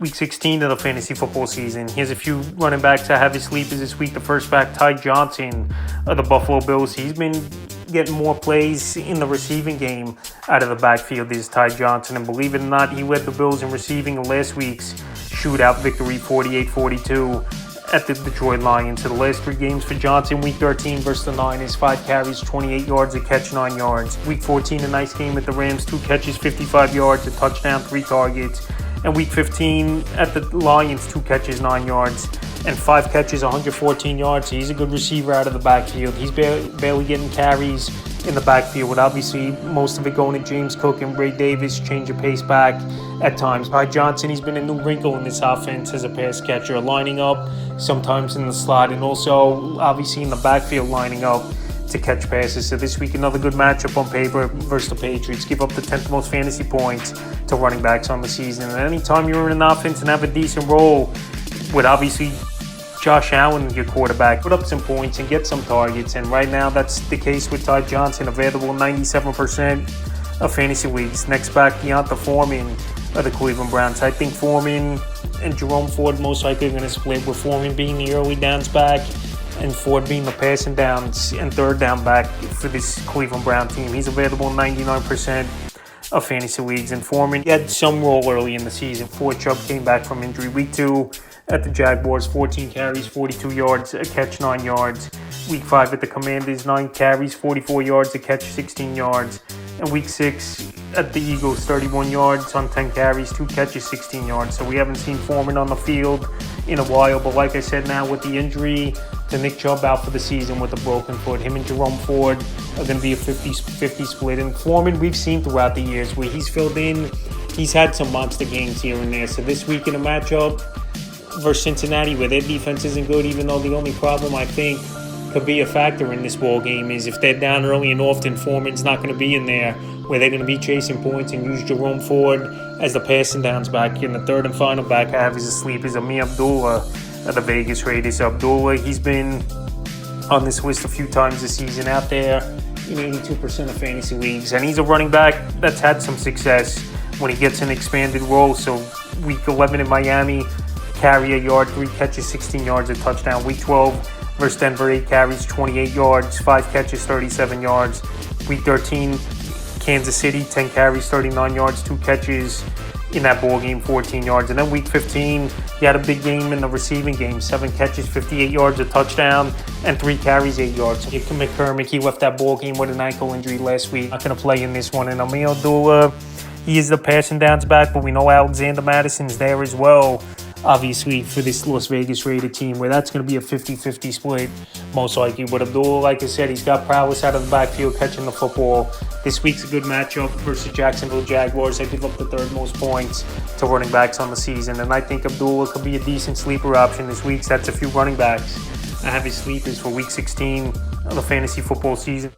Week 16 of the fantasy football season. Here's a few running backs I have as sleepers this week. The first back, Ty Johnson of the Buffalo Bills. He's been getting more plays in the receiving game out of the backfield. This is Ty Johnson, and believe it or not, he led the Bills in receiving in last week's shootout victory, 48-42. At the Detroit Lions. So the last 3 games for Johnson, Week 13 versus the Niners, 5 carries, 28 yards, a catch, 9 yards. Week 14, a nice game at the Rams, 2 catches, 55 yards, a touchdown, 3 targets. And Week 15 at the Lions, 2 catches, 9 yards, and 5 catches, 114 yards. So he's a good receiver out of the backfield. He's barely getting carries in the backfield, with obviously most of it going to James Cook and Ray Davis, change of pace back at times. Ty Johnson, he's been a new wrinkle in this offense as a pass catcher, lining up sometimes in the slot, and also obviously in the backfield lining up to catch passes. So this week, another good matchup on paper versus the Patriots. Give up the 10th most fantasy points to running backs on the season. And anytime you're in an offense and have a decent role with obviously Josh Allen, your quarterback, put up some points and get some targets. And right now, that's the case with Ty Johnson, available in 97% of fantasy leagues. Next back, D'Onta Foreman of the Cleveland Browns. I think Foreman and Jerome Ford most likely are going to split, with Foreman being the early downs back and Ford being the passing downs and third down back for this Cleveland Brown team. He's available in 99% of fantasy leagues. And Foreman, he had some role early in the season. Ford Chubb came back from injury. Week 2 at the Jaguars, 14 carries, 42 yards, a catch, 9 yards. Week 5 at the Commanders, 9 carries, 44 yards, a catch, 16 yards. And Week 6 at the Eagles, 31 yards on 10 carries, 2 catches, 16 yards. So we haven't seen Foreman on the field in a while. But like I said, now with the injury to Nick Chubb out for the season with a broken foot, him and Jerome Ford are going to be a 50-50 split. And Foreman, we've seen throughout the years where he's filled in, he's had some monster games here and there. So this week in a matchup versus Cincinnati, where their defense isn't good, even though the only problem I think could be a factor in this ball game is if they're down early and often, Foreman's not going to be in there, where they're going to be chasing points and use Jerome Ford as the passing downs back. And the third and final back I have is asleep is Ameer Abdullah of the Vegas Raiders. Abdullah, he's been on this list a few times this season, out there in 82% of fantasy leagues, and he's a running back that's had some success when he gets an expanded role. So Week 11 in Miami, carry a yard, 3 catches, 16 yards, a touchdown. Week 12 versus Denver, 8 carries, 28 yards, 5 catches, 37 yards. Week 13, Kansas City, 10 carries, 39 yards, 2 catches in that ball game, 14 yards. And then Week 15, he had a big game in the receiving game, 7 catches, 58 yards, a touchdown, and 3 carries, 8 yards. McCormick, he left that ball game with an ankle injury last week. Not going to play in this one. And Ameer Abdullah, he is the passing downs back, but we know Alexander Madison's there as well, obviously, for this Las Vegas Raider team, where that's going to be a 50-50 split, most likely. But Abdullah, like I said, he's got prowess out of the backfield catching the football. This week's a good matchup versus Jacksonville Jaguars. They give up the 3rd most points to running backs on the season, and I think Abdullah could be a decent sleeper option this week. So that's a few running backs I have as sleepers for Week 16 of the fantasy football season.